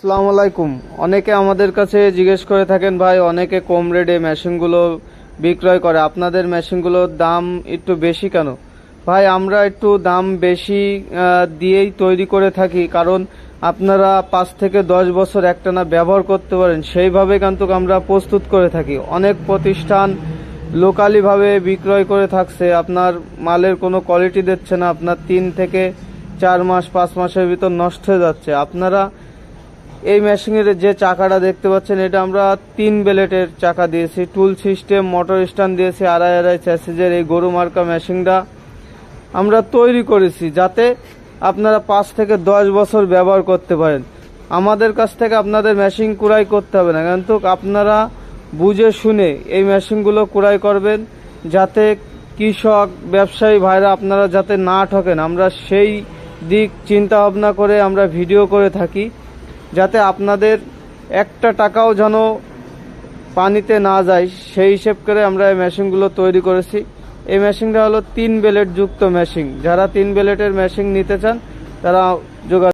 আসসালামু আলাইকুম। অনেকে আমাদের কাছে জিজ্ঞেস করে থাকেন ভাই, অনেকে কম রেটে মেশিনগুলো বিক্রয় করে, আপনাদের মেশিনগুলোর দাম একটু বেশি কেন? ভাই, আমরা একটু দাম বেশি দিয়েই তৈরি করে থাকি, কারণ আপনারা 5 থেকে 10 বছর একটানা ব্যবহার করতে পারেন, সেইভাবে কিন্তু আমরা প্রস্তুত করে থাকি। অনেক প্রতিষ্ঠান লোকালিভাবে বিক্রয় করে থাকছে, আপনার মালের কোনো কোয়ালিটি দিচ্ছে না, আপনার 3 থেকে 4 মাস 5 মাসের ভিতর নষ্ট হয়ে যাচ্ছে। আপনারা এই মেশিনের যে চাকাটা দেখতে পাচ্ছেন, এটা আমরা 3 ব্লেডের চাকা দিয়েছি, টুল সিস্টেম, মোটর স্ট্যান্ড দিয়েছি, আড়াই চ্যাসিজের এই গরু মার্কা মেশিনটা আমরা তৈরি করেছি যাতে আপনারা 5 থেকে 10 বছর ব্যবহার করতে পারেন। আমাদের কাছ থেকে আপনাদের মেশিন ক্রয় করতে হবে না, কিন্তু আপনারা বুঝে শুনে এই মেশিনগুলো ক্রয় করবেন, যাতে কৃষক ব্যবসায়ী ভাইরা আপনারা যাতে না ঠকেন। আমরা সেই দিক চিন্তা ভাবনা করে আমরা ভিডিও করে থাকি, যাতে আপনাদের একটা টাকাও যেন পানিতে না যায়, সেই হিসেব করে আমরা এই মেশিনগুলো তৈরি করেছি। এই মেশিনটা হলো 3 ব্লেড যুক্ত মেশিন। যারা 3 ব্লেডের মেশিন নিতে চান তারা যোগাযোগ